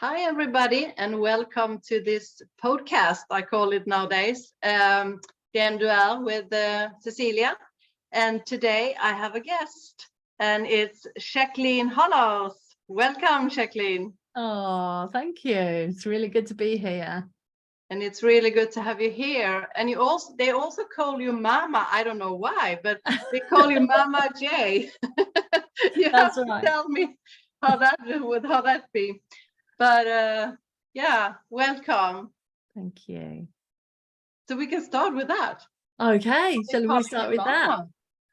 Hi, everybody, and welcome to this podcast, I call it nowadays, Den Duell with Cecilia. And today I have a guest, and it's Jacqueline Hollows. Welcome, Jacqueline. Oh, thank you. It's really good to be here. And it's really good to have you here. And they also call you Mama. I don't know why, but they call you Mama J. You That's have right. to tell me how that be. But yeah, welcome. Thank you. So we can start with that. Okay, shall we start with that? Mama.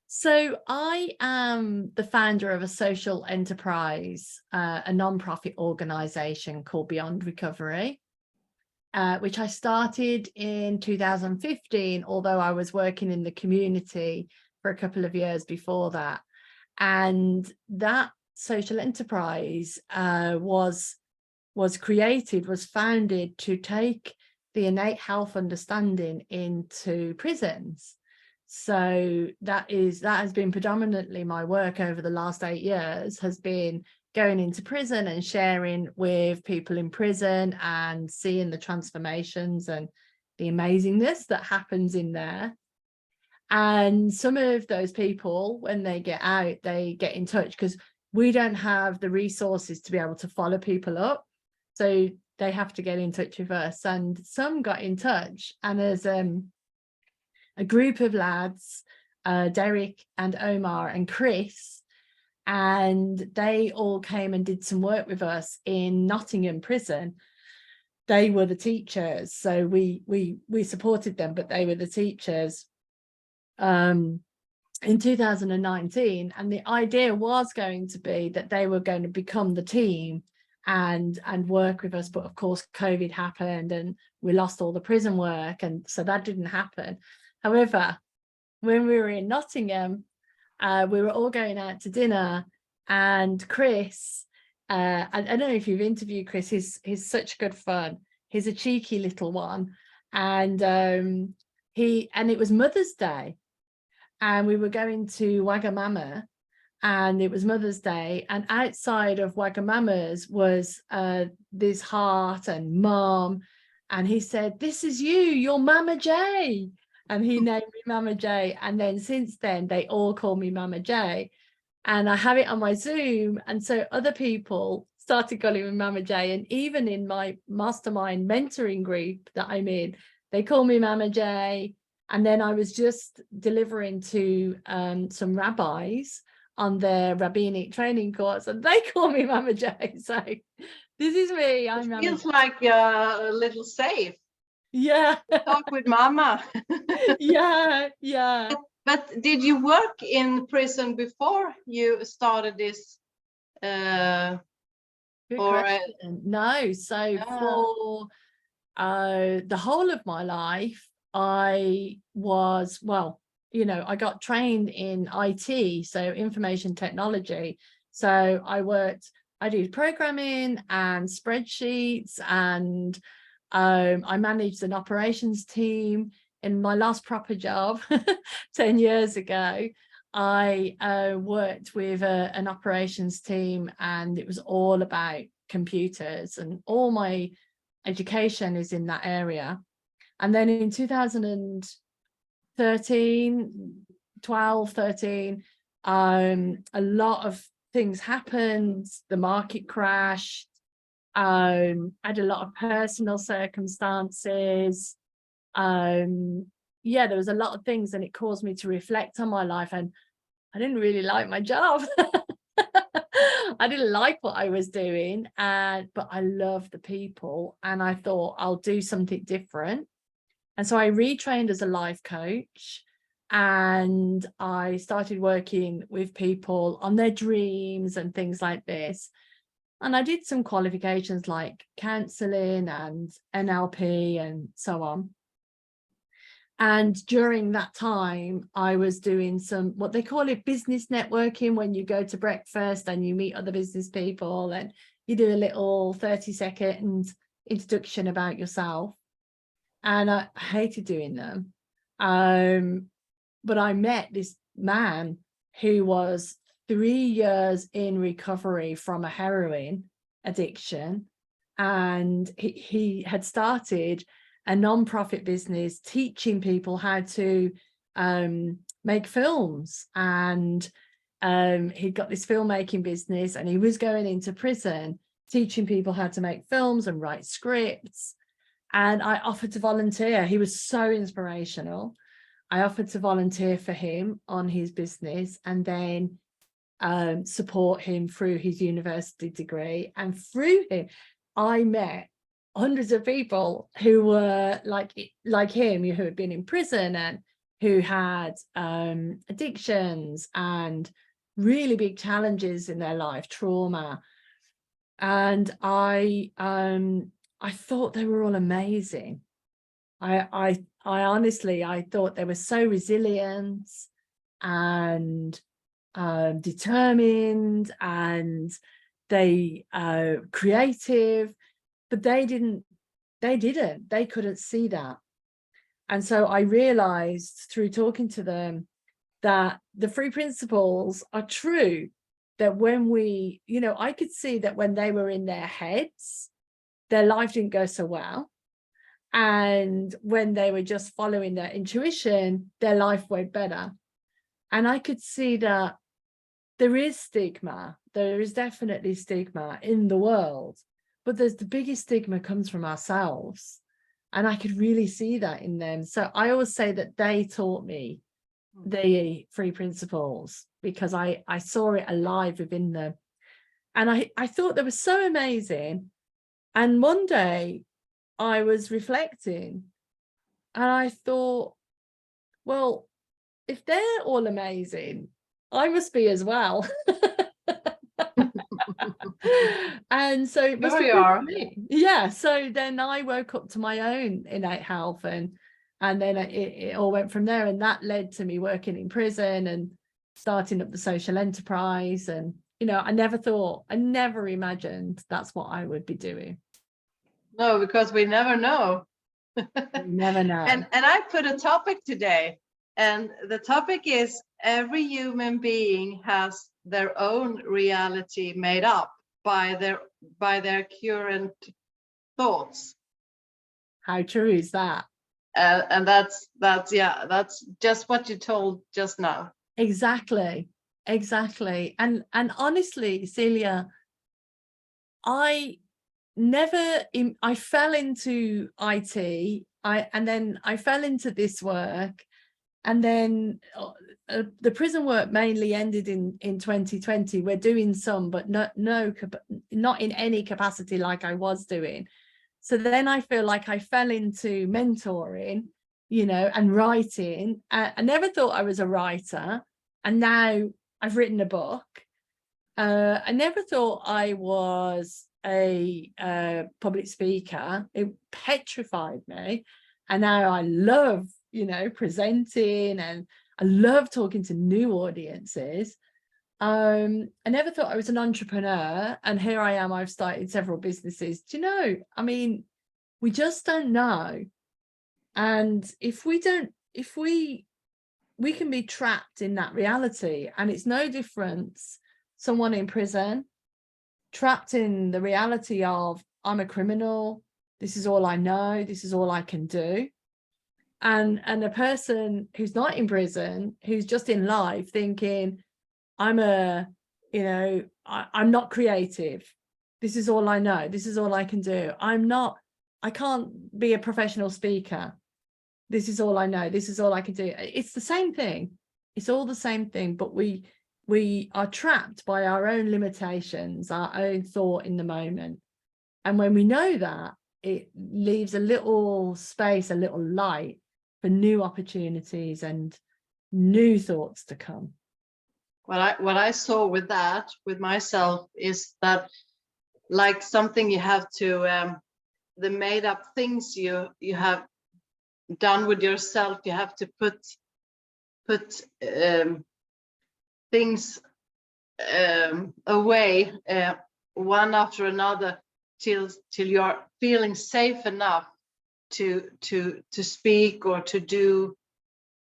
So I am the founder of a social enterprise, a non-profit organization called Beyond Recovery, which I started in 2015, although I was working in the community for a couple of years before that. And that social enterprise was founded to take the innate health understanding into prisons. So that has been predominantly my work over the last 8 years, has been going into prison and sharing with people in prison and seeing the transformations and the amazingness that happens in there. And some of those people, when they get out, they get in touch because we don't have the resources to be able to follow people up. So they have to get in touch with us. And some got in touch, and there's a group of lads, Derek and Omar and Chris, and they all came and did some work with us in Nottingham prison. They were the teachers, so we supported them, but they were the teachers in 2019. And the idea was going to be that they were going to become the team and work with us, but of course COVID happened and we lost all the prison work, and so that didn't happen. However, when we were in Nottingham, we were all going out to dinner, and Chris, I don't know if you've interviewed Chris, he's such good fun. He's a cheeky little one, and it was Mother's Day, and we were going to Wagamama, and it was Mother's Day, and outside of Wagamama's was this heart and Mom, and he said, "This is you're Mama J," and he named me Mama J. And then since then they all call me Mama J, and I have it on my Zoom, and so other people started calling me Mama J, and even in my mastermind mentoring group that I'm in, they call me Mama J. And then I was just delivering to some rabbis on their rabbinic training course, and they call me Mama J. So this is me. I'm Mama Feels J. like a little safe. Yeah. Talk with Mama. Yeah. But did you work in prison before you started this? Good question. No. So for the whole of my life, I was, I got trained in IT, so information technology. So I did programming and spreadsheets, and I managed an operations team. In my last proper job 10 years ago, I worked with an operations team, and it was all about computers, and all my education is in that area. And then in 2013, a lot of things happened. The market crashed. I had a lot of personal circumstances. There was a lot of things, and it caused me to reflect on my life, and I didn't really like my job. I didn't like what I was doing, but I loved the people, and I thought I'll do something different. And so I retrained as a life coach, and I started working with people on their dreams and things like this. And I did some qualifications like counseling and NLP and so on. And during that time, I was doing some, what they call it, business networking, when you go to breakfast and you meet other business people and you do a little 30-second introduction about yourself. And I hated doing them. But I met this man who was 3 years in recovery from a heroin addiction. and he had started a non-profit business teaching people how to make films, and he'd got this filmmaking business, and he was going into prison teaching people how to make films and write scripts. And I offered to volunteer. He was so inspirational. I offered to volunteer for him on his business, and then support him through his university degree. And through him, I met hundreds of people who were like him, who had been in prison and who had addictions and really big challenges in their life, trauma. And I thought they were all amazing. I honestly, I thought they were so resilient and determined, and they creative, but they couldn't see that. And so I realized through talking to them that the three principles are true, that when we, I could see that when they were in their heads, their life didn't go so well. And when they were just following their intuition, their life went better. And I could see that there is stigma. There is definitely stigma in the world, but the biggest stigma comes from ourselves. And I could really see that in them. So I always say that they taught me the three principles, because I saw it alive within them. And I thought they were so amazing. And one day I was reflecting and I thought, well, if they're all amazing, I must be as well. And so it must be for me. Yeah. So then I woke up to my own innate health, and then it all went from there. And that led to me working in prison and starting up the social enterprise. And, I never imagined that's what I would be doing. No, because we never know. Never know. And I put a topic today, and the topic is every human being has their own reality made up by their current thoughts. How true is that? And that's just what you told just now. Exactly. And honestly, Celia, I fell into IT, and then I fell into this work, and then the prison work mainly ended in 2020. We're doing some, but not in any capacity like I was doing. So then I feel like I fell into mentoring, and writing. I never thought I was a writer, and now I've written a book. I never thought I was a public speaker. It petrified me, and now I love presenting, and I love talking to new audiences. I never thought I was an entrepreneur, and here I am. I've started several businesses. Do you know, we just don't know. And if we can be trapped in that reality, and it's no different. Someone in prison, trapped in the reality of, I'm a criminal, this is all I know, this is all I can do. And a person who's not in prison, who's just in life thinking, I'm not creative, this is all I know, this is all I can do, I can't be a professional speaker, this is all I know, this is all I can do. It's the same thing. It's all the same thing, but we are trapped by our own limitations, our own thought in the moment. And when we know that, it leaves a little space, a little light for new opportunities and new thoughts to come. What I saw with myself is that, like something you have to, the made up things you have done with yourself, you have to put things away, one after another, till you're feeling safe enough to speak or to do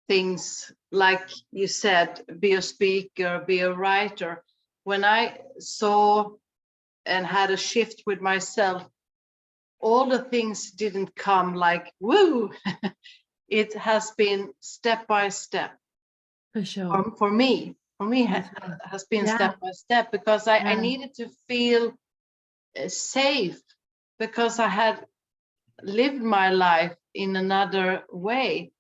things, like you said, be a speaker, be a writer. When I saw and had a shift with myself, all the things didn't come like woo. It has been step by step. For sure. For me has been Yeah. step by step, because I Yeah. needed to feel safe, because I had lived my life in another way.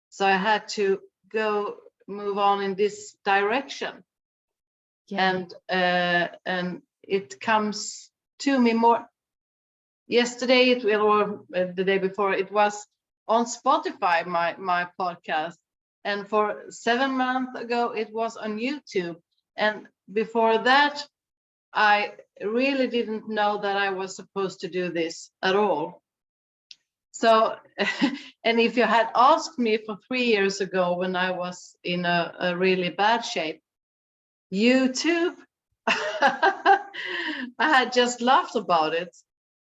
So I had to move on in this direction. Yeah. And it comes to me more. Yesterday, or the day before, it was on Spotify, my podcast. And for 7 months ago, it was on YouTube. And before that, I really didn't know that I was supposed to do this at all. So, and if you had asked me for 3 years ago when I was in a really bad shape, YouTube, I had just laughed about it.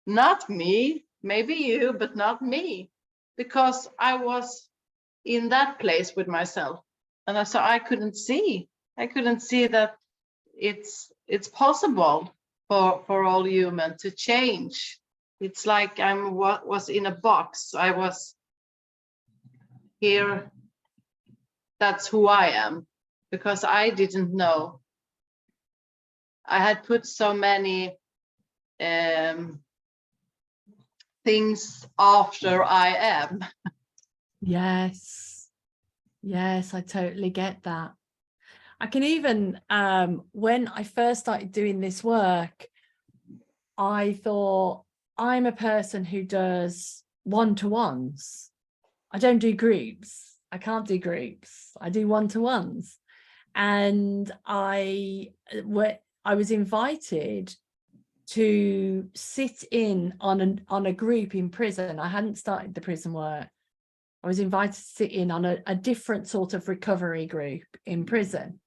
Not me, maybe you, but not me, because I was in that place with myself. And so I couldn't see that it's possible for all human to change. It's like was in a box. I was here. That's who I am, because I didn't know. I had put so many things after I am. Yes. Yes, I totally get that. I can even, when I first started doing this work, I thought, I'm a person who does one-to-ones. I don't do groups. I can't do groups. I do one-to-ones. And I was invited to sit in on a group in prison. I hadn't started the prison work. I was invited to sit in on a different sort of recovery group in prison.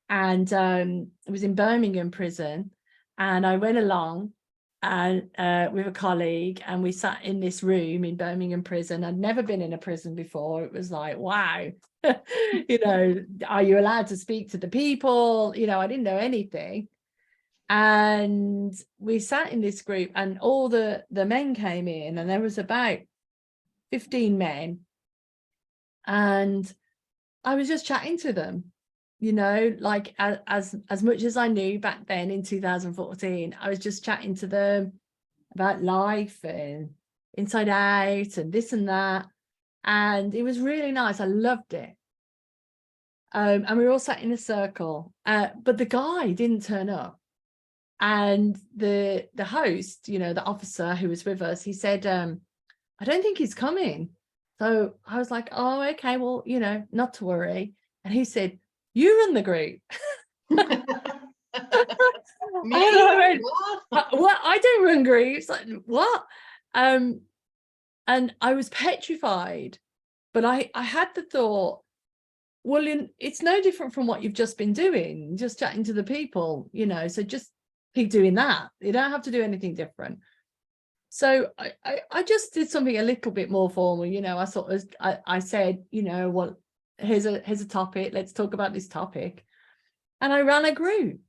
And it was in Birmingham prison. And I went along and with a colleague, and we sat in this room in Birmingham prison. I'd never been in a prison before. It was like, wow, you know, are you allowed to speak to the people? You know, I didn't know anything. And we sat in this group, and all the men came in, and there was about 15 men. And I was just chatting to them, you know, like as much as I knew back then in 2014, I was just chatting to them about life and inside out and this and that. And it was really nice. I loved it. And we were all sat in a circle, but the guy didn't turn up. And the host, you know, the officer who was with us, he said, I don't think he's coming. So I was like, oh, okay, well, you know, not to worry. And he said, you run the group. Me? What? I don't run groups. Like, what? And I was petrified. But I had the thought, well, it's no different from what you've just been doing, just chatting to the people, you know, so just keep doing that. You don't have to do anything different. So I just did something a little bit more formal, you know. I said, you know, well, here's a topic. Let's talk about this topic. And I ran a group.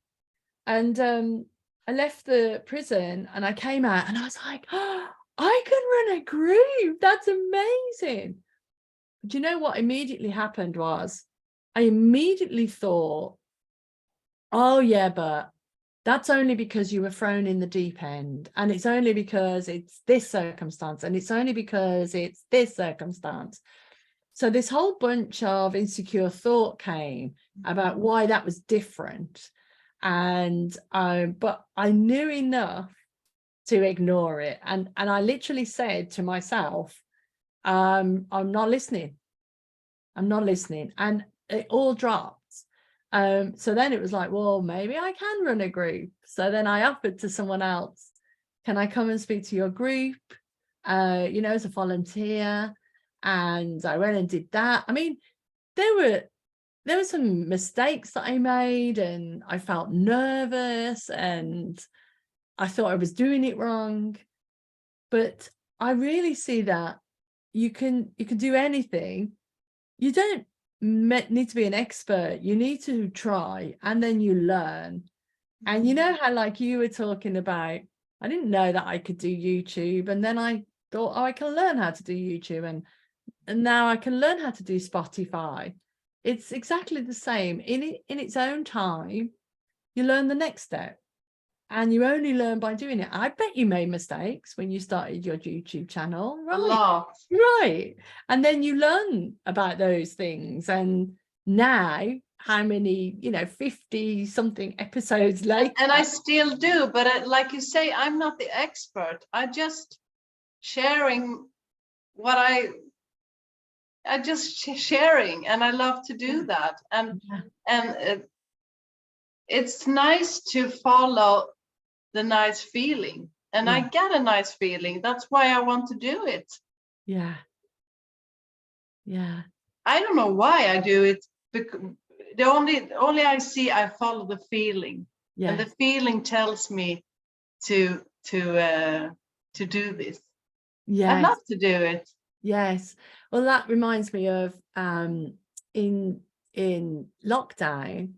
And I left the prison and I came out and I was like, oh, I can run a group. That's amazing. Do you know what immediately happened was I immediately thought, oh yeah, but that's only because you were thrown in the deep end, and it's only because it's this circumstance, and it's only because it's this circumstance. So this whole bunch of insecure thought came about why that was different. And but I knew enough to ignore it. And I literally said to myself, I'm not listening. I'm not listening. And it all dropped. So then it was like, well, maybe I can run a group. So then I offered to someone else, can I come and speak to your group? You know, as a volunteer. And I went and did that. I mean, there were some mistakes that I made, and I felt nervous and I thought I was doing it wrong. But I really see that you can do anything. You don't need to be an expert. You need to try, and then you learn. And you know how, like you were talking about, I didn't know that I could do YouTube. And then I thought, oh, I can learn how to do YouTube. And now I can learn how to do Spotify. It's exactly the same. In its own time, you learn the next step. And you only learn by doing it. I bet you made mistakes when you started your YouTube channel, right? A lot. Right. And then you learn about those things. And now, how many, 50 something episodes later. And I still do, but like you say, I'm not the expert. I just sharing what I just sharing, and I love to do that. And it's nice to follow the nice feeling, and I get a nice feeling. That's why I want to do it. Yeah. I don't know why I do it, because the only I see, I follow the feeling, and the feeling tells me to do this. I love to do it. Yes. Well, that reminds me of in lockdown,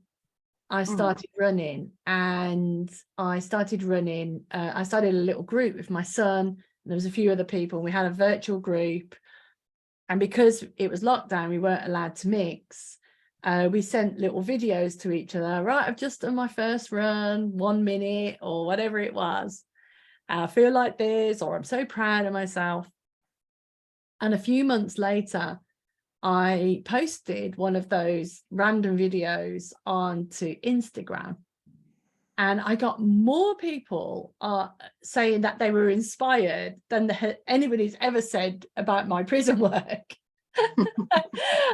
I started running, and I started a little group with my son, and there was a few other people, and we had a virtual group. And because it was lockdown, we weren't allowed to mix. We sent little videos to each other. Right, I've just done my first run, 1 minute or whatever it was. I feel like this, or I'm so proud of myself. And a few months later, I posted one of those random videos onto Instagram, and I got more people saying that they were inspired than anybody's ever said about my prison work.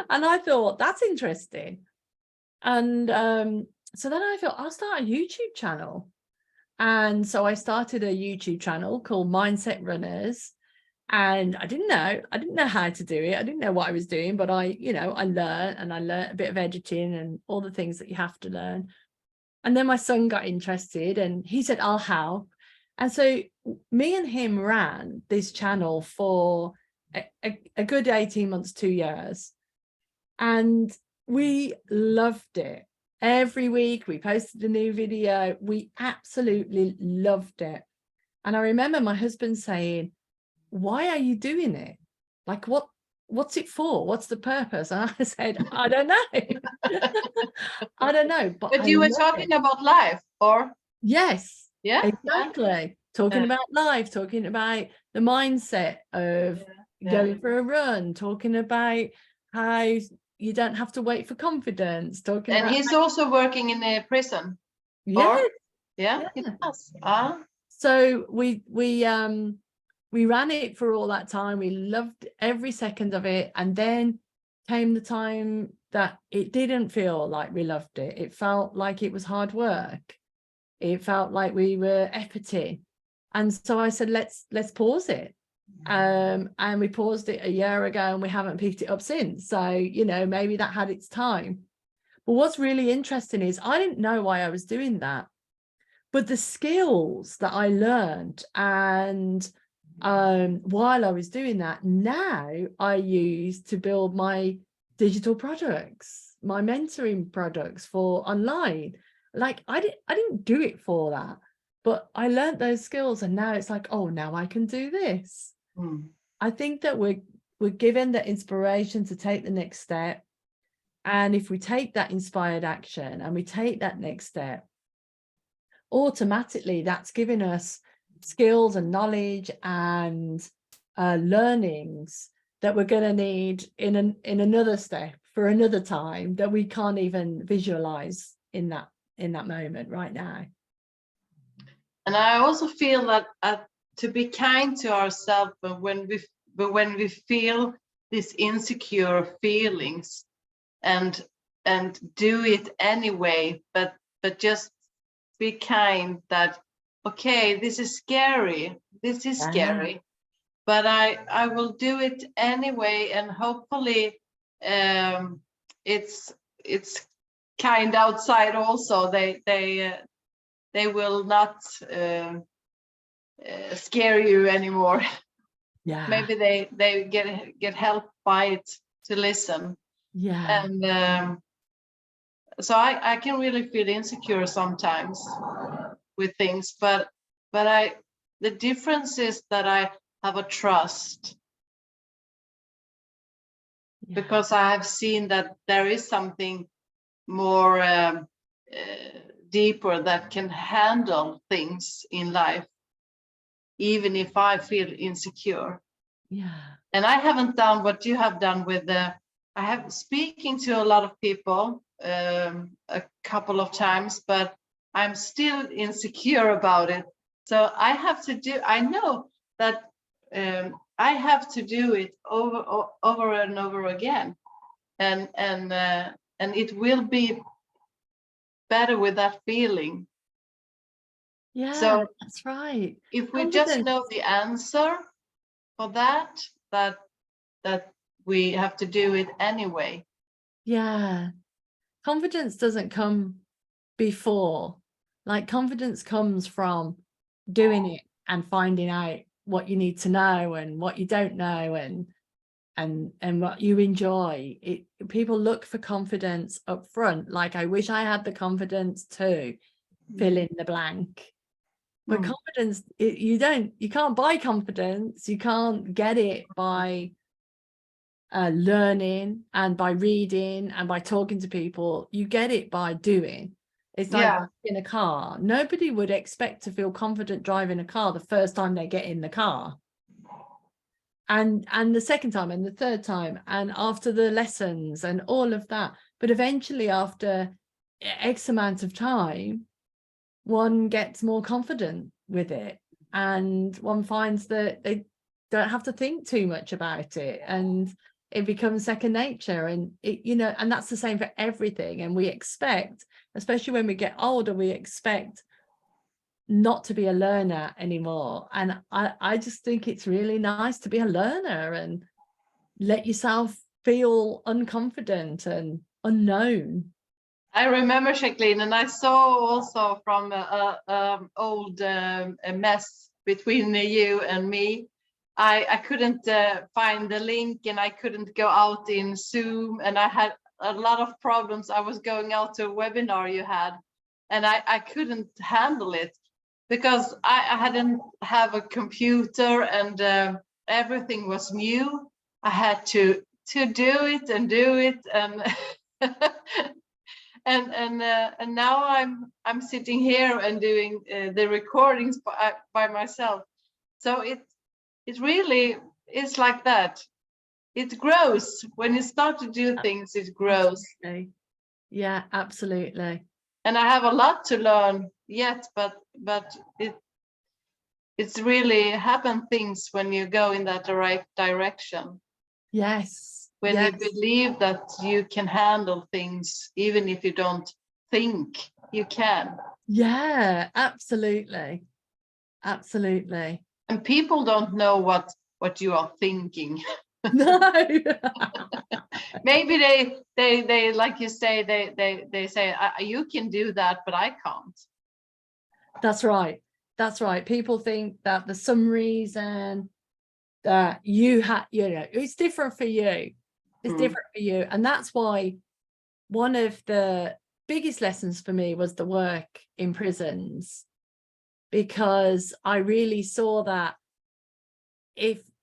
And I thought, that's interesting. And so then I thought, I'll start a YouTube channel. And so I started a YouTube channel called Mindset Runners. And I didn't know how to do it. I didn't know what I was doing, but I learned a bit of editing and all the things that you have to learn. And then my son got interested, and he said, I'll help. And so me and him ran this channel for a good 18 months, 2 years. And we loved it. Every week we posted a new video. We absolutely loved it. And I remember my husband saying, why are you doing it? Like, what's it for? What's the purpose? And I said, I don't know. I don't know. But you were talking about life, or? Yes. Yeah. Exactly. Talking about life, talking about the mindset of going for a run, talking about how you don't have to wait for confidence, talking and about he's also working in a prison. Yes. Yeah. He does. So we ran it for all that time. We loved every second of it. And then came the time that it didn't feel like we loved it. It felt like it was hard work. It felt like we were efforting. And so I said, let's pause it. And we paused it a year ago, and we haven't picked it up since. So, maybe that had its time. But what's really interesting is I didn't know why I was doing that. But the skills that I learned, and while I was doing that, now I use to build my digital products, my mentoring products for online. Like I didn't do it for that, but I learned those skills, and now it's like, oh, now I can do this. I think that we're given the inspiration to take the next step, and if we take that inspired action and we take that next step, automatically that's giving us skills and knowledge and learnings that we're going to need in another step for another time that we can't even visualize in that moment right now. And I also feel that to be kind to ourselves when we feel these insecure feelings, and do it anyway, but just be kind that, okay, this is scary, but I will do it anyway, and hopefully it's kind outside also. They will not scare you anymore. Maybe they get help by it to listen. And so I can really feel insecure sometimes with things, but the difference is that I have a trust, because I have seen that there is something more deeper that can handle things in life, even if I feel insecure. Yeah. And I haven't done what you have done with I have speaking to a lot of people a couple of times, but I'm still insecure about it. So I have to do, I know that I have to do it over and over again. And it will be better with that feeling. Yeah, So that's right. if we just know the answer for that we have to do it anyway. Yeah. Confidence doesn't come before. Like, confidence comes from doing it and finding out what you need to know and what you don't know and what you enjoy. People look for confidence up front. Like, I wish I had the confidence to fill in the blank. But confidence, you can't buy confidence. You can't get it by learning and by reading and by talking to people. You get it by doing. It's like in a car. Nobody would expect to feel confident driving a car the first time they get in the car. And the second time and the third time and after the lessons and all of that. But eventually, after X amount of time, one gets more confident with it, and one finds that they don't have to think too much about it, and it becomes second nature. And and that's the same for everything. And we expect, especially when we get older, we expect not to be a learner anymore. And I just think it's really nice to be a learner and let yourself feel unconfident and unknown. I remember, Jacqueline, and I saw also from old mess between you and me. I couldn't find the link, and I couldn't go out in Zoom, and I had a lot of problems. I was going out to a webinar you had, and I couldn't handle it because I hadn't have a computer, and everything was new. I had to do it and do it, and and now I'm sitting here and doing the recordings by myself. So it really is like that. It grows when you start to do things. It grows. Absolutely. Yeah, absolutely. And I have a lot to learn yet, but it's really happen things when you go in that right direction. Yes. When you believe that you can handle things, even if you don't think you can. Yeah, absolutely. Absolutely. And people don't know what you are thinking. No. Maybe they like you say, they say you can do that, but I can't. That's right. That's right. People think that there's some reason that you have, it's different for you. It's different for you. And that's why one of the biggest lessons for me was the work in prisons, because I really saw that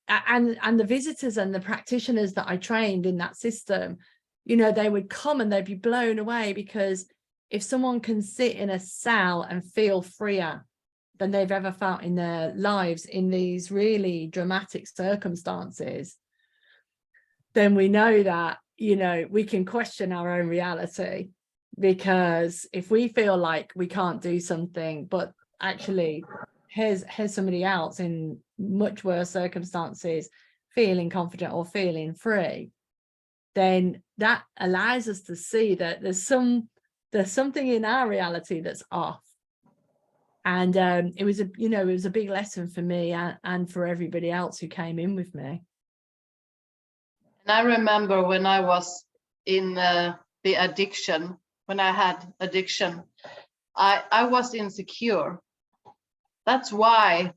and the visitors and the practitioners that I trained in that system, they would come and they'd be blown away, because if someone can sit in a cell and feel freer than they've ever felt in their lives in these really dramatic circumstances, then we know that, we can question our own reality. Because if we feel like we can't do something, but actually here's somebody else in much worse circumstances feeling confident or feeling free, then that allows us to see that there's something in our reality that's off. And it was a big lesson for me and for everybody else who came in with me. And I remember when I was in the addiction, when I had addiction, I was insecure. That's why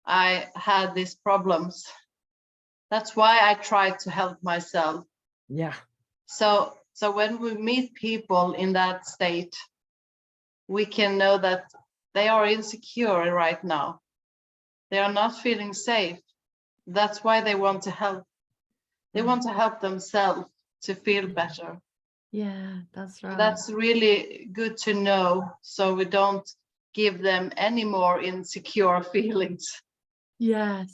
I had these problems. That's why I tried to help myself. Yeah. So when we meet people in that state, we can know that they are insecure right now. They are not feeling safe. That's why they want to help. They want to help themselves to feel better. Yeah, that's right. That's really good to know, so we don't give them any more insecure feelings. Yes.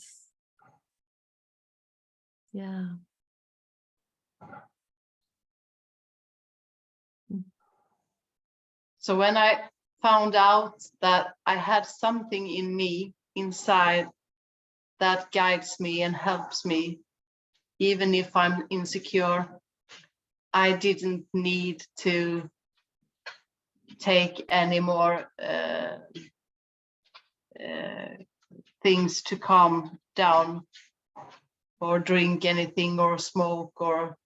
Yeah. So when I found out that I had something in me inside that guides me and helps me, even if I'm insecure, I didn't need to take any more things to calm down, or drink anything, or smoke, or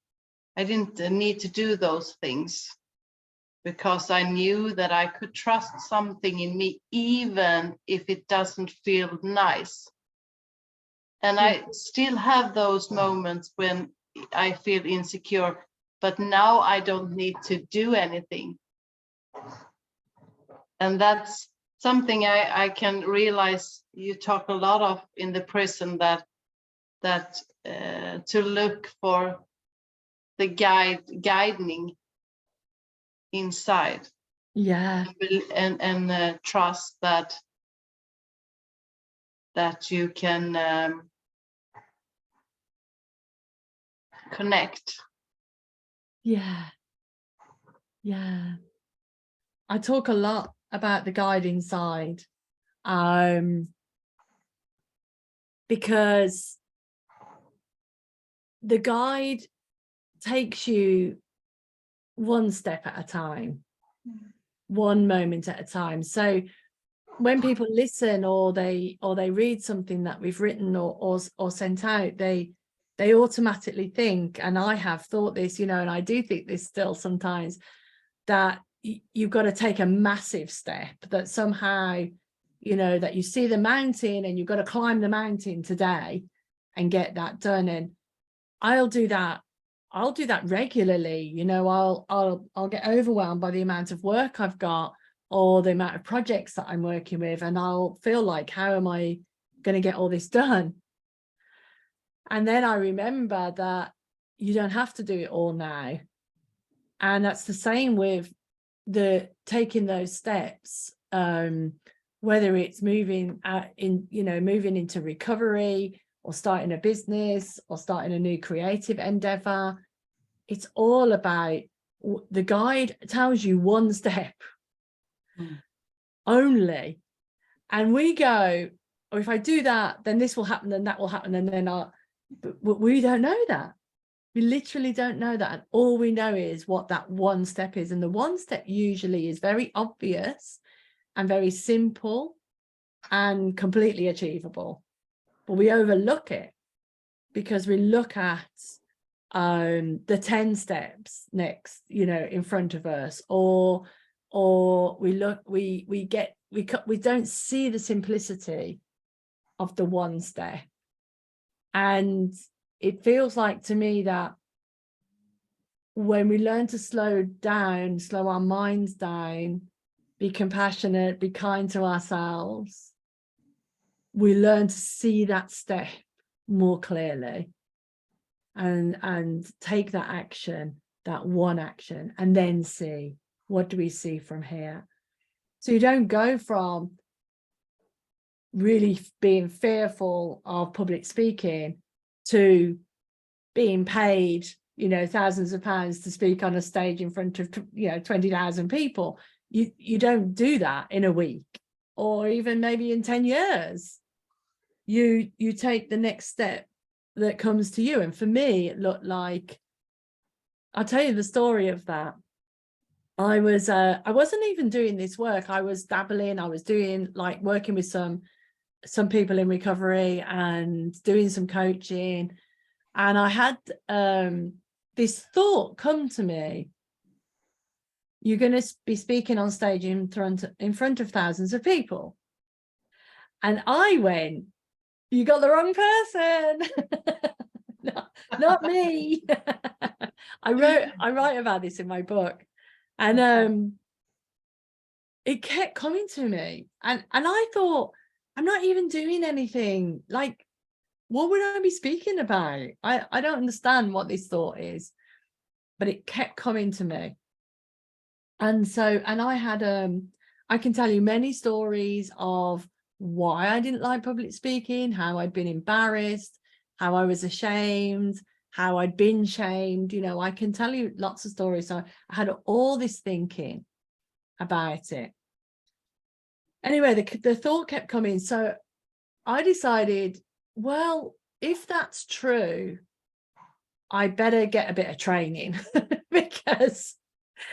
I didn't need to do those things, because I knew that I could trust something in me, even if it doesn't feel nice. And I still have those moments when I feel insecure, but now I don't need to do anything. And that's something I can realize you talk a lot of in the prison, that to look for the guiding inside. Yeah. And trust that you can connect. Yeah. Yeah. I talk a lot about the guiding side, because the guide takes you one step at a time, one moment at a time. So when people listen, or they read something that we've written or sent out, they automatically think, and I have thought this, and I do think this still sometimes, that you've got to take a massive step, that somehow, that you see the mountain and you've got to climb the mountain today and get that done. And I'll do that regularly. I'll get overwhelmed by the amount of work I've got, or the amount of projects that I'm working with, and I'll feel like, how am I going to get all this done? And then I remember that you don't have to do it all now. And that's the same with the taking those steps, whether it's moving moving into recovery, or starting a business, or starting a new creative endeavor. It's all about, the guide tells you one step only, and we go, or if I do that, then this will happen, then that will happen, and then but we don't know that. We literally don't know that. And all we know is what that one step is. And the one step usually is very obvious and very simple and completely achievable. But we overlook it because we look at the 10 steps next, in front of us, or we don't see the simplicity of the one step. And it feels like to me that when we learn to slow our minds down, be compassionate, be kind to ourselves, we learn to see that step more clearly, and take that action, that one action, and then see, what do we see from here? So you don't go from really being fearful of public speaking to being paid, thousands of pounds to speak on a stage in front of 20,000 people. You don't do that in a week, or even maybe in 10 years. You take the next step that comes to you. And for me, it looked like, I'll tell you the story of that. I wasn't even doing this work. I was dabbling. I was doing, like, working with some people in recovery and doing some coaching. And I had this thought come to me: you're going to be speaking on stage in front of thousands of people. And I went, you got the wrong person. not me. I write about this in my book. And it kept coming to me. And I thought, I'm not even doing anything. Like, what would I be speaking about? I don't understand what this thought is, but it kept coming to me. And so, and I had, I can tell you many stories of why I didn't like public speaking, how I'd been embarrassed, how I was ashamed, how I'd been shamed. You know, I can tell you lots of stories. So I had all this thinking about it. Anyway, the thought kept coming. So I decided, well, if that's true, I better get a bit of training because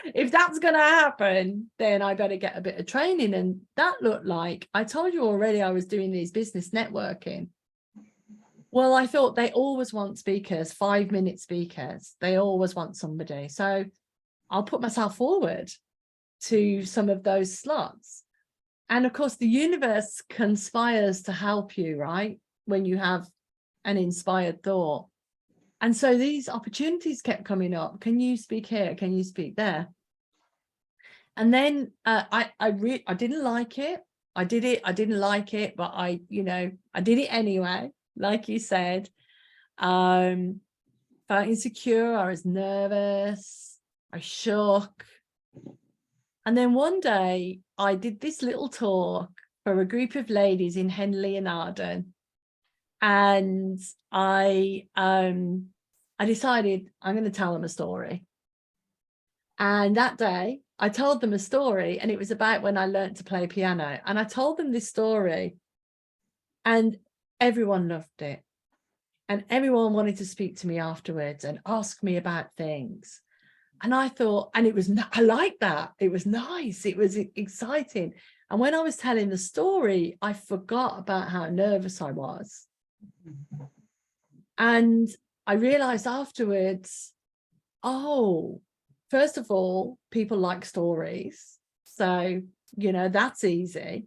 if that's going to happen, then I better get a bit of training. And that looked like, I told you already, I was doing these business networking. Well, I thought they always want speakers, 5-minute speakers. They always want somebody. So I'll put myself forward to some of those slots. And of course, the universe conspires to help you, right? When you have an inspired thought. And so these opportunities kept coming up. Can you speak here? Can you speak there? And then I didn't like it. I did it. I didn't like it, but I did it anyway. Like you said, felt insecure. I was nervous. I shook. And then one day I did this little talk for a group of ladies in Henley and Arden. And I decided I'm going to tell them a story. And that day I told them a story, and it was about when I learned to play piano. And I told them this story and everyone loved it. And everyone wanted to speak to me afterwards and ask me about things. And I thought, and it was, I liked that. It was nice. It was exciting. And when I was telling the story, I forgot about how nervous I was. And I realized afterwards, oh, first of all, people like stories. So, that's easy.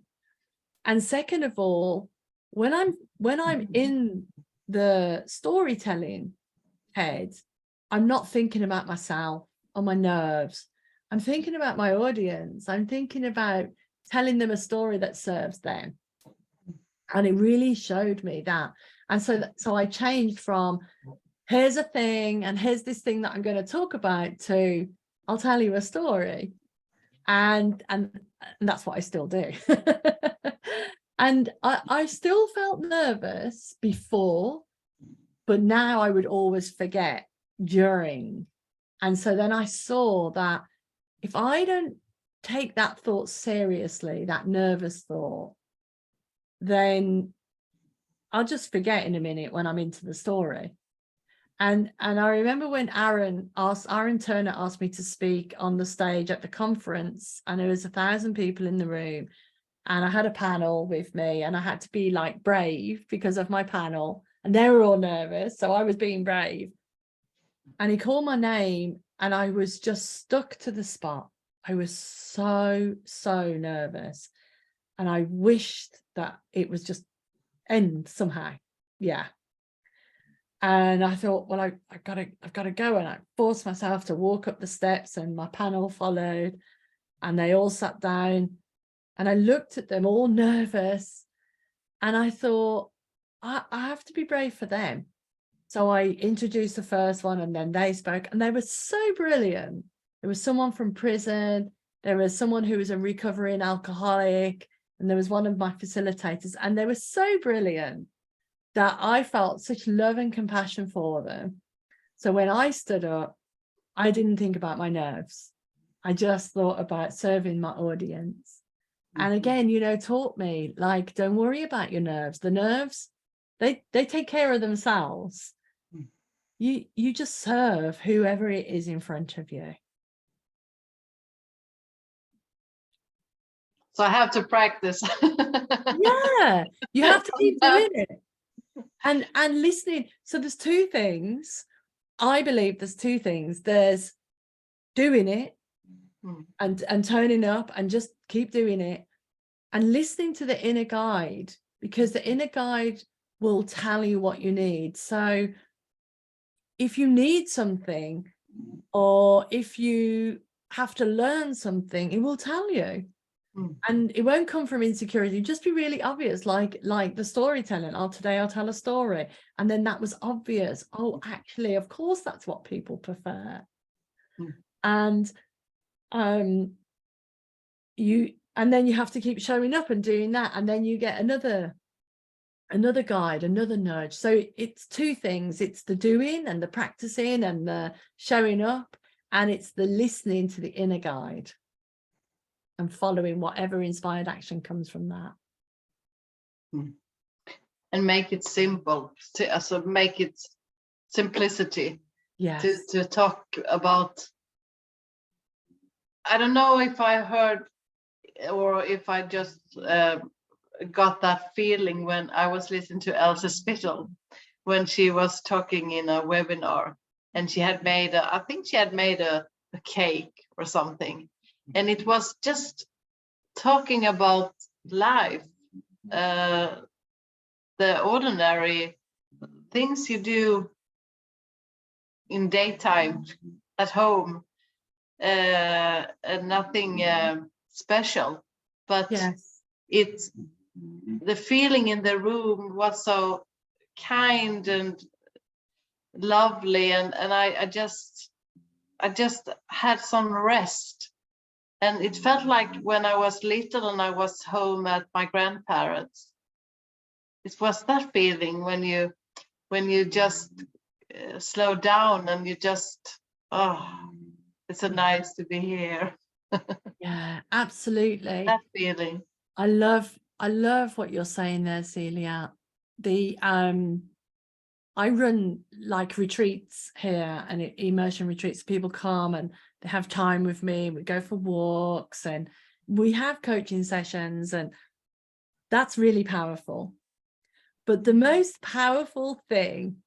And second of all, when I'm in the storytelling head, I'm not thinking about myself or my nerves. I'm thinking about my audience. I'm thinking about telling them a story that serves them. And it really showed me that. And so I changed from here's a thing and here's this thing that I'm going to talk about to I'll tell you a story. And that's what I still do. And I still felt nervous before, but now I would always forget during. And so then I saw that if I don't take that thought seriously, that nervous thought, then I'll just forget in a minute when I'm into the story. And I remember when Aaron Turner asked me to speak on the stage at the conference, and there was 1,000 people in the room, and I had a panel with me, and I had to be like brave because of my panel, and they were all nervous, so I was being brave. And he called my name, and I was just stuck to the spot. I was so nervous, and I wished that it was just end somehow. Yeah. And I thought, well, I've got to go. And I forced myself to walk up the steps, and my panel followed, and they all sat down, and I looked at them all nervous, and I thought, I have to be brave for them. So I introduced the first one, and then they spoke, and they were so brilliant. There was someone from prison. There was someone who was a recovering alcoholic, and there was one of my facilitators, and they were so brilliant that I felt such love and compassion for them. So when I stood up, I didn't think about my nerves. I just thought about serving my audience. And again, taught me, like, don't worry about your nerves. The nerves, they take care of themselves. You just serve whoever it is in front of you. So I have to practice. Yeah, you have to keep doing it. And listening. So there's two things. I believe there's two things. There's doing it and turning up and just keep doing it, and listening to the inner guide, because the inner guide will tell you what you need. So if you need something, or if you have to learn something, it will tell you. And it won't come from insecurity, just be really obvious, like the storytelling. Oh, today I'll tell a story. And then that was obvious. Oh, actually, of course, that's what people prefer. And then you have to keep showing up and doing that. And then you get another guide, another nudge. So it's two things. It's the doing and the practicing and the showing up, and it's the listening to the inner guide and following whatever inspired action comes from that. And make it simple, to make it simplicity. Yes. To talk about. I don't know if I heard or if I just got that feeling when I was listening to Elsa Spittle when she was talking in a webinar, and she had made I think she had made a cake or something, and it was just talking about life, the ordinary things you do in daytime at home, and nothing special, but Yes. it's the feeling in the room was so kind and lovely, and I just had some rest. And it felt like when I was little and I was home at my grandparents, it was that feeling when you just slow down and you just, oh, it's so nice to be here. Yeah, absolutely. That feeling. I love what you're saying there, Celia. I run like retreats here, and immersion retreats. People come and they have time with me. We go for walks and we have coaching sessions, and that's really powerful. But the most powerful thing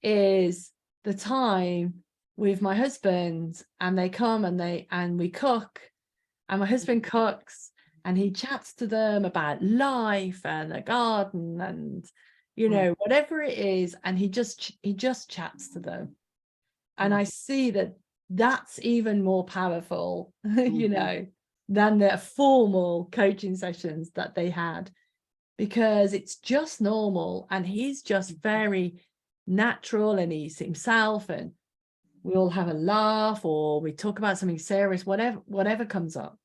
is the time with my husband, and they come and we cook, and my husband cooks and he chats to them about life and the garden and whatever it is, and he just chats to them. And I see that that's even more powerful than the formal coaching sessions that they had, because it's just normal and he's just very natural and he's himself, and we all have a laugh or we talk about something serious, whatever comes up.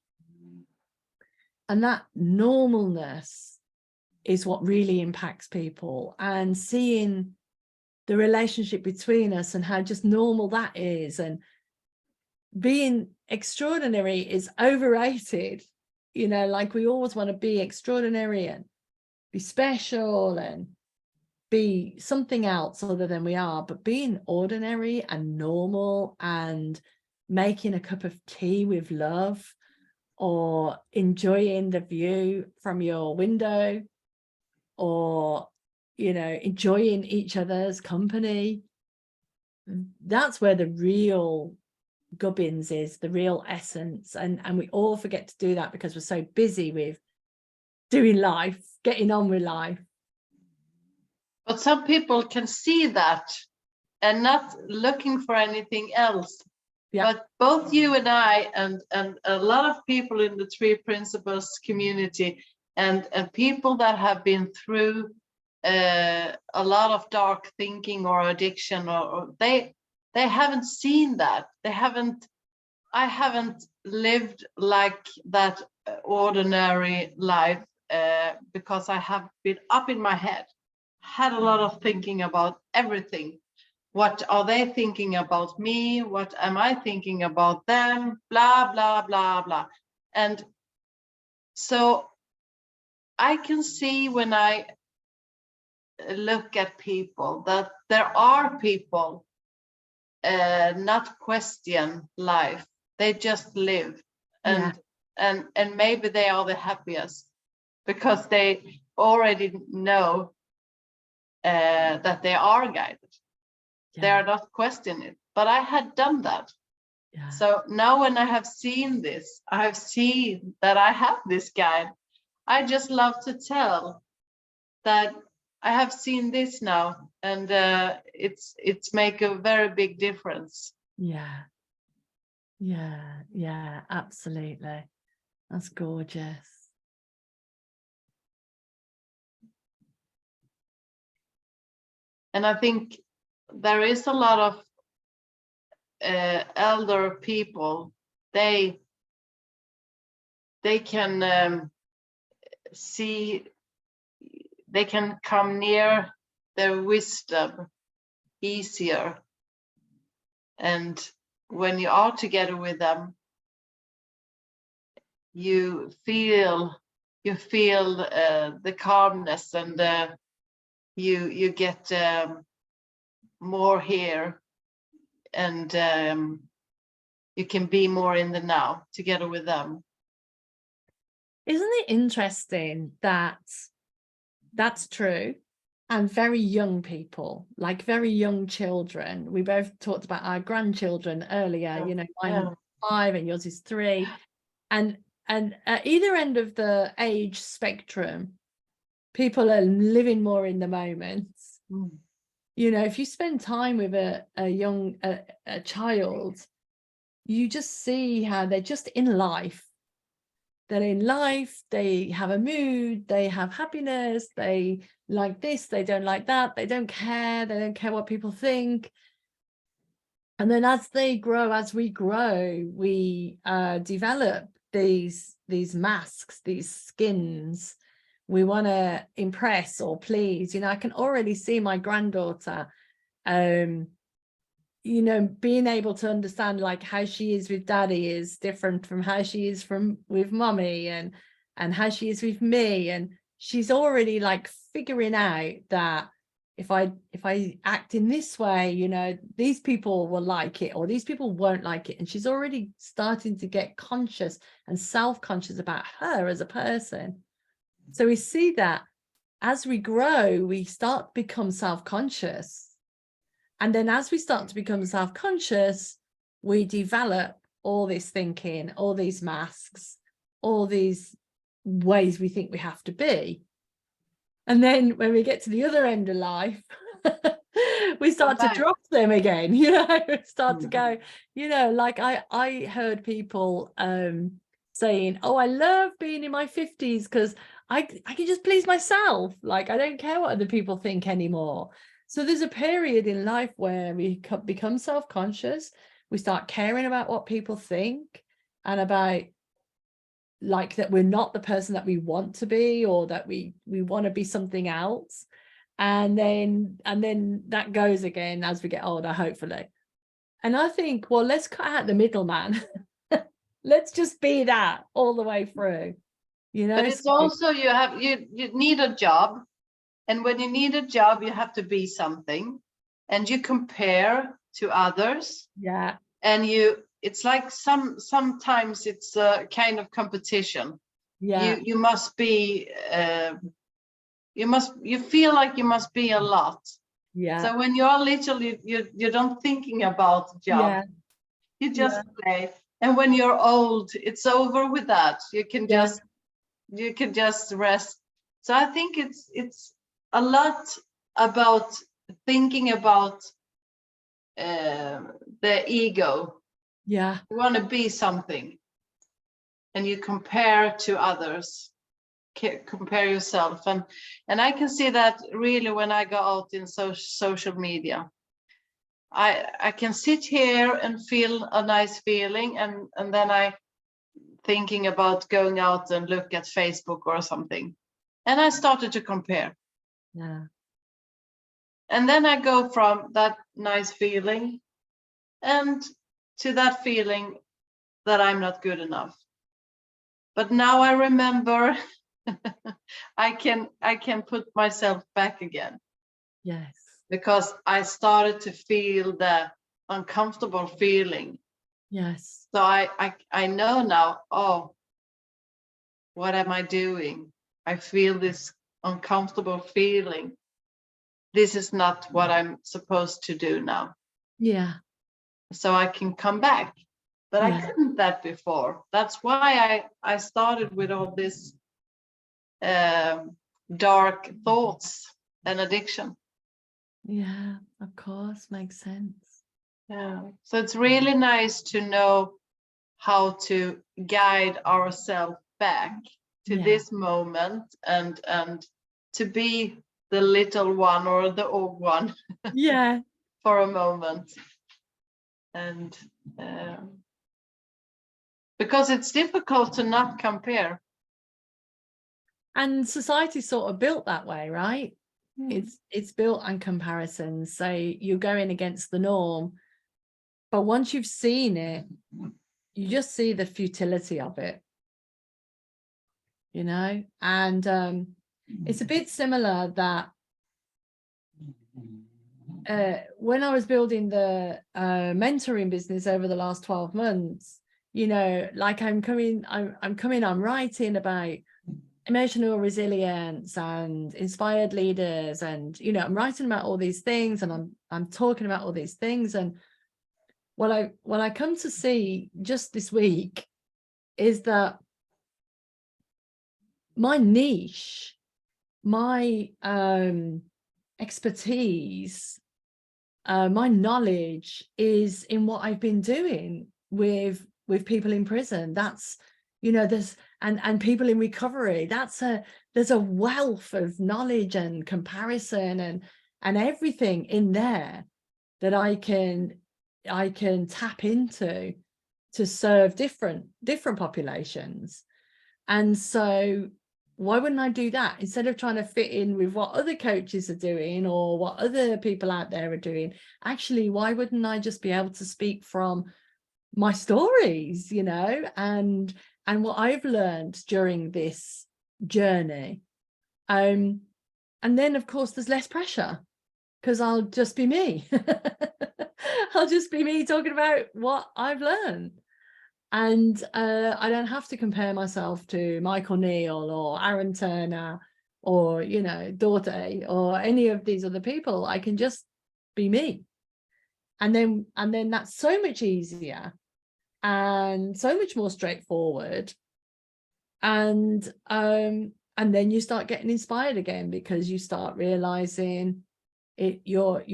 And that normalness is what really impacts people, and seeing the relationship between us and how just normal that is. And being extraordinary is overrated, like we always want to be extraordinary and be special and be something else other than we are. But being ordinary and normal and making a cup of tea with love, or enjoying the view from your window, or enjoying each other's company, that's where the real gubbins is, the real essence. And we all forget to do that because we're so busy with doing life, getting on with life. But some people can see that and not looking for anything else. Yeah. But both you and I and a lot of people in the Three Principles community and people that have been through a lot of dark thinking or addiction, or they haven't seen that. I haven't lived like that ordinary life because I have been up in my head, had a lot of thinking about everything. What are they thinking about me? What am I thinking about them? Blah, blah, blah, blah. And so I can see when I look at people that there are people not question life. They just live. And maybe they are the happiest because they already know that they are guided. They are not questioning it, but I had done that. So now when I have seen this, I have seen that I have this guide. I just love to tell that I have seen this now, and it's make a very big difference. Yeah, absolutely. That's gorgeous. And I think there is a lot of elder people. They can see, they can come near their wisdom easier. And when you are together with them, you feel the calmness, and you get more here, and you can be more in the now together with them. Isn't it interesting that that's true? And very young people, like very young children. We both talked about our grandchildren earlier. Yeah. You know, I'm 5 and yours is 3. And at either end of the age spectrum, people are living more in the moment. You know, if you spend time with a young child, you just see how they're just in life. They're in life, they have a mood, they have happiness, they like this, they don't like that, they don't care what people think. And then as they grow, as we grow, we develop these masks, these skins. We want to impress or please. You know, I can already see my granddaughter you know, being able to understand like how she is with daddy is different from how she is with mommy, and how she is with me. And she's already like figuring out that if I act in this way, you know, these people will like it or these people won't like it. And she's already starting to get conscious and self-conscious about her as a person. So we see that as we grow, we start to become self-conscious. And then as we start to become self-conscious, we develop all this thinking, all these masks, all these ways we think we have to be. And then when we get to the other end of life, we start to drop them again, you know, start to go, you know, like I heard people saying, oh, I love being in my 50s because I can just please myself. Like, I don't care what other people think anymore. So there's a period in life where we become self-conscious. We start caring about what people think and about like that we're not the person that we want to be, or that we want to be something else. And then that goes again as we get older, hopefully. And I think, well, let's cut out the middleman. Let's just be that all the way through, you know. But it's also you need a job. And when you need a job, you have to be something, and you compare to others. Yeah. And it's like sometimes it's a kind of competition. Yeah. You must be, you feel like you must be a lot. Yeah. So when you're little, you don't thinking about the job. Yeah. You just play. And when you're old, it's over with that. You can just rest. So I think it's a lot about thinking about the ego. Yeah. You want to be something, and you compare to others, compare yourself, and I can see that really when I go out in social media. I can sit here and feel a nice feeling, and then I thinking about going out and look at Facebook or something, and I started to compare. Yeah. And then I go from that nice feeling and to that feeling that I'm not good enough. But now I remember I can put myself back again. Yes. Because I started to feel the uncomfortable feeling. Yes. So I know now, oh, what am I doing? I feel this uncomfortable feeling. This is not what I'm supposed to do now. Yeah. So I can come back. But I couldn't that before. That's why I started with all this dark thoughts and addiction. Yeah, of course, makes sense. Yeah. So it's really nice to know how to guide ourselves back to Yeah. this moment and to be the little one or the old one Yeah. for a moment. And because it's difficult to not compare. And society's sort of built that way, right? It's built on comparisons. So you're going against the norm. But once you've seen it, you just see the futility of it, you know? And it's a bit similar that when I was building the mentoring business over the last 12 months, you know, like I'm writing about emotional resilience and inspired leaders, and you know, I'm writing about all these things, and I'm talking about all these things. And what I come to see just this week is that my niche, my expertise, my knowledge is in what I've been doing with people in prison. That's, you know, there's and people in recovery. There's a wealth of knowledge and comparison and everything in there that I can tap into to serve different populations. And so why wouldn't I do that instead of trying to fit in with what other coaches are doing or what other people out there are doing? Actually, why wouldn't I just be able to speak from my stories, you know, and what I've learned during this journey? And then of course there's less pressure because I'll just be me. I'll just be me talking about what I've learned. And I don't have to compare myself to Michael Neal or Aaron Turner or, you know, Dorte or any of these other people. I can just be me. And then that's so much easier and so much more straightforward. And then you start getting inspired again because you start realizing you're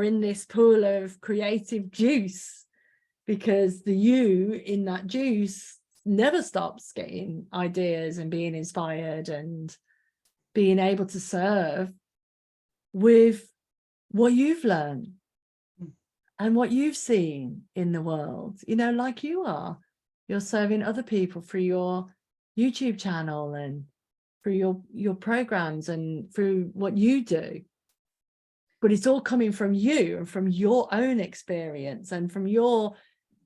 in this pool of creative juice, because the you in that juice never stops getting ideas and being inspired and being able to serve with what you've learned and what you've seen in the world, you know, like you're serving other people through your YouTube channel and through your programs and through what you do. But it's all coming from you and from your own experience and from your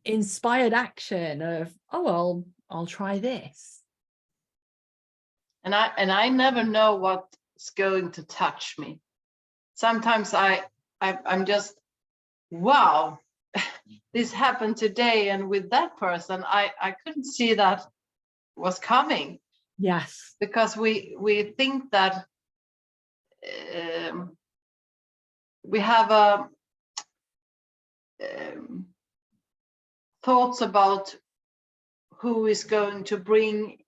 inspired action of, oh, well, I'll try this. And I never know what's going to touch me. Sometimes I'm just, wow, this happened today, and with that person, I couldn't see that was coming. Yes. Because we think that we have thoughts about who is going to bring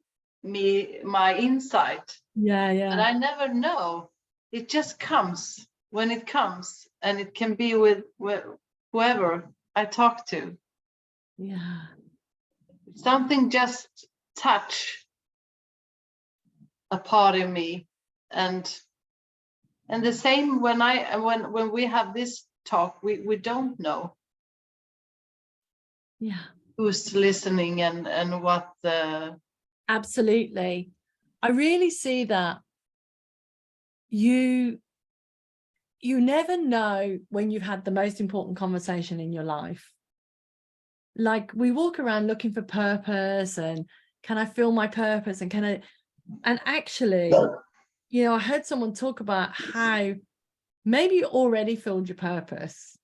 me my insight. Yeah. And I never know. It just comes when it comes, and it can be with whoever I talk to. Yeah. Something just touch a part of me, and the same when we have this talk, we don't know. Yeah. Who's listening and what the. Absolutely. I really see that you never know when you've had the most important conversation in your life. Like, we walk around looking for purpose and can I feel my purpose and actually, you know, I heard someone talk about how maybe you already filled your purpose.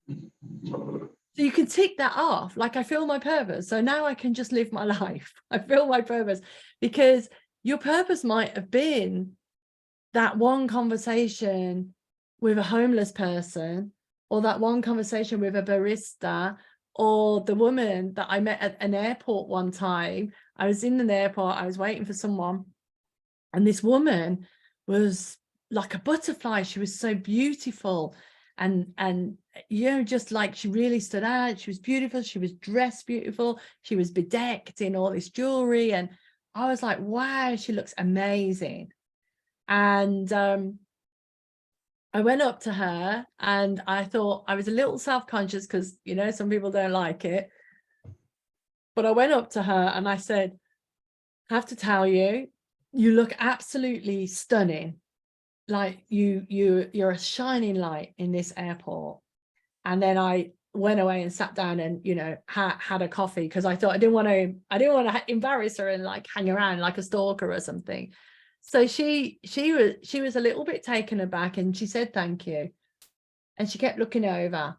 So you can tick that off, like, I feel my purpose. So now I can just live my life. I feel my purpose, because your purpose might have been that one conversation with a homeless person, or that one conversation with a barista, or the woman that I met at an airport one time. I was in an airport, I was waiting for someone, and this woman was like a butterfly. She was so beautiful. and you know, just like she really stood out. She was beautiful, she was dressed beautiful, she was bedecked in all this jewelry, and I was like, wow, she looks amazing. And I went up to her and I thought, I was a little self-conscious because, you know, some people don't like it, but I went up to her and I said, I have to tell you, you look absolutely stunning. Like you're a shining light in this airport. And then I went away and sat down and, you know, had a coffee, because I thought I didn't want to embarrass her and like hang around like a stalker or something. So she was a little bit taken aback, and she said thank you, and she kept looking over,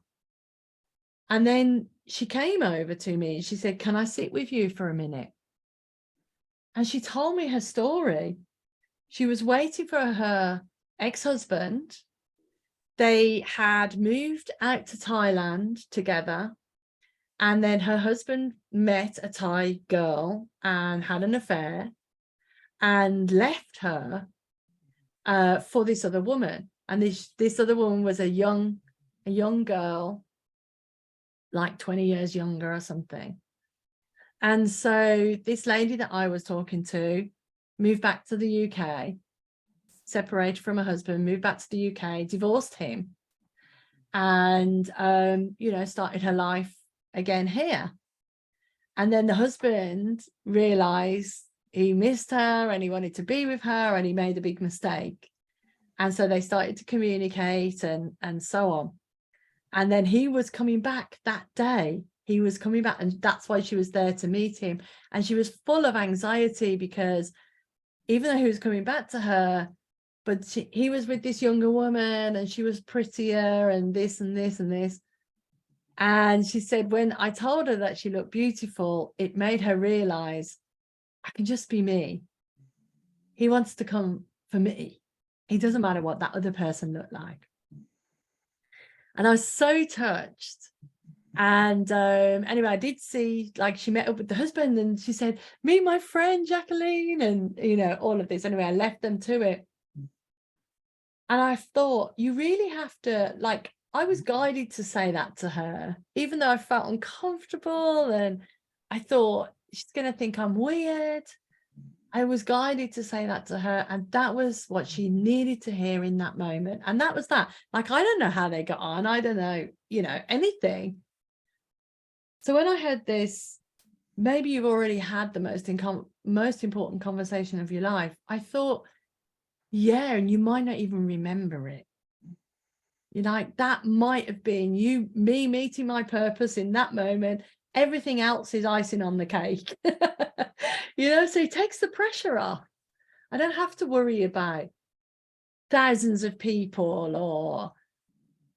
and then she came over to me and she said, can I sit with you for a minute? And she told me her story. She was waiting for her ex-husband. They had moved out to Thailand together, and then her husband met a Thai girl and had an affair and left her for this other woman. And this other woman was a young girl, like 20 years younger or something. And so this lady that I was talking to moved back to the UK, separated from her husband, moved back to the UK, divorced him, and you know, started her life again here. And then the husband realized he missed her and he wanted to be with her, and he made a big mistake. And so they started to communicate and so on. And then he was coming back that day. He was coming back, and that's why she was there to meet him. And she was full of anxiety because even though he was coming back to her, but he was with this younger woman and she was prettier and this and this and this. And she said, when I told her that she looked beautiful, it made her realize, I can just be me. He wants to come for me. It doesn't matter what that other person looked like. And I was so touched. And anyway, I did see, like, she met up with the husband and she said, meet my friend Jacqueline, and, you know, all of this. Anyway, I left them to it. And I thought, you really have to, like, I was guided to say that to her, even though I felt uncomfortable. And I thought, she's going to think I'm weird. I was guided to say that to her. And that was what she needed to hear in that moment. And that was that. Like, I don't know how they got on. I don't know, you know, anything. So when I heard this, maybe you've already had the most important conversation of your life, I thought, yeah, and you might not even remember it. You're like, that might have been me meeting my purpose in that moment. Everything else is icing on the cake. You know, so it takes the pressure off. I don't have to worry about thousands of people or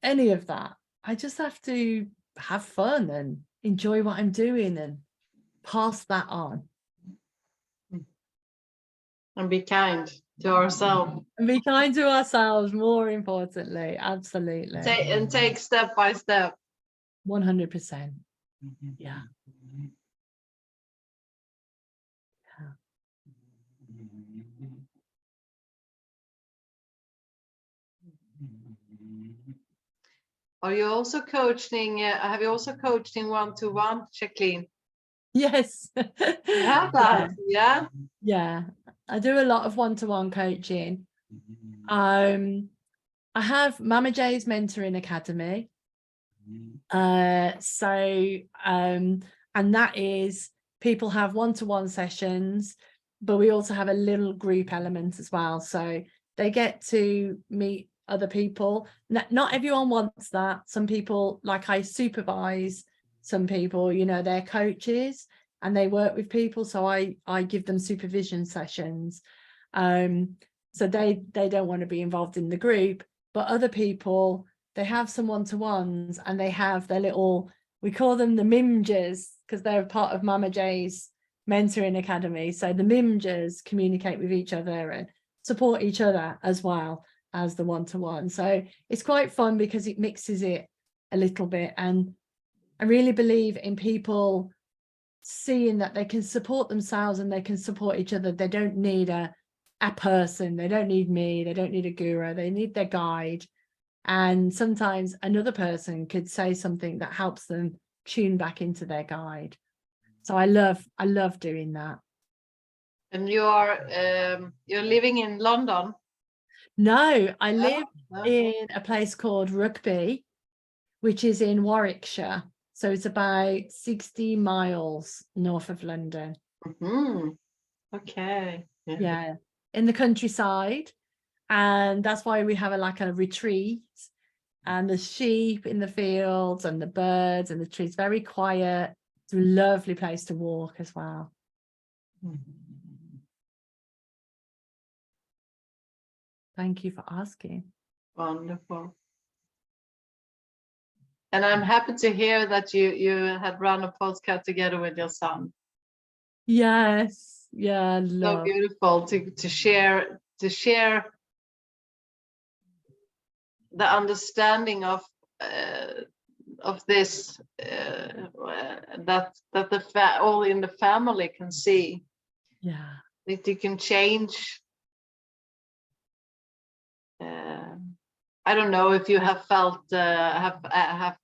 any of that. I just have to have fun and enjoy what I'm doing and pass that on. And be kind to ourselves. And be kind to ourselves, more importantly. Absolutely. And take step by step. 100%. Yeah. Are you also coaching? Have you also coached in one-to-one, Jacqueline? Yes. You have that, yeah. Yeah, I do a lot of one-to-one coaching. I have Mama J's Mentoring Academy. And that is, people have one-to-one sessions, but we also have a little group element as well. So they get to meet other people. Not everyone wants that. Some people, like, I supervise some people, you know, they're coaches and they work with people. So I give them supervision sessions. So they don't want to be involved in the group, but other people, they have some one-to-ones and they have their little, we call them the mimgers, because they're part of Mama J's Mentoring Academy. So the mimgers communicate with each other and support each other as well as the one-to-one. So it's quite fun because it mixes it a little bit. And I really believe in people seeing that they can support themselves and they can support each other. They don't need a person. They don't need me. They don't need a guru. They need their guide. And sometimes another person could say something that helps them tune back into their guide. So I love doing that. And you're living in London? No, I live No? in a place called Rugby, which is in Warwickshire. So it's about 60 miles north of London. Mhm. Okay. Yeah, in the countryside. And that's why we have a retreat, and the sheep in the fields and the birds and the trees, very quiet. It's a lovely place to walk as well. Thank you for asking. Wonderful. And I'm happy to hear that you had run a podcast together with your son. Yes, yeah, So love. beautiful to share the understanding of this that all in the family can see. Yeah, That you can change. I don't know if you have felt have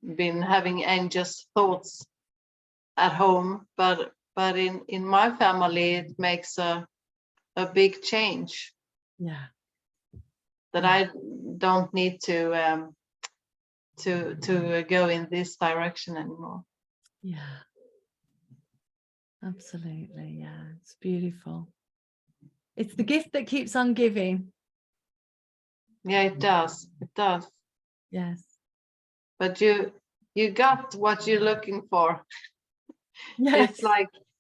been having anxious thoughts at home, but in my family it makes a big change. yeah. That I don't need to go in this direction anymore. Yeah, absolutely. Yeah, it's beautiful. It's the gift that keeps on giving. Yeah, it does. It does. Yes. But you got what you're looking for. Yes.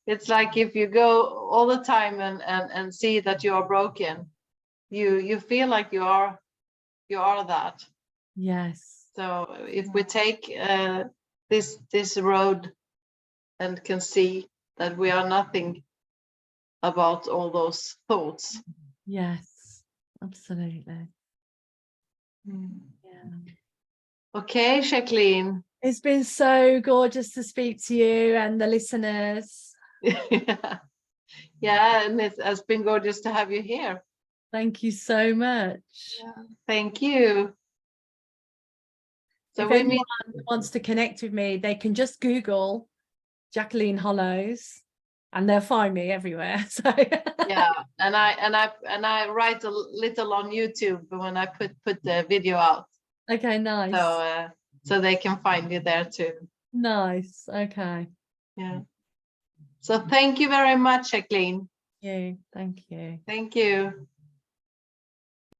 It's like if you go all the time and see that you are broken, you feel like you are that. Yes. So if we take this road and can see that we are nothing about all those thoughts. Yes, absolutely. Yeah. Okay, Jacqueline. It's been so gorgeous to speak to you and the listeners. Yeah, and it has been gorgeous to have you here. Thank you so much. Yeah, thank you. So if we anyone meet. wants to connect with me, they can just Google Jacqueline Hollows and they'll find me everywhere. So Yeah, and I write a little on YouTube when I put the video out. Okay, nice. So they can find you there too. Nice. Okay. Yeah. So thank you very much, Jacqueline. Thank you. Thank you.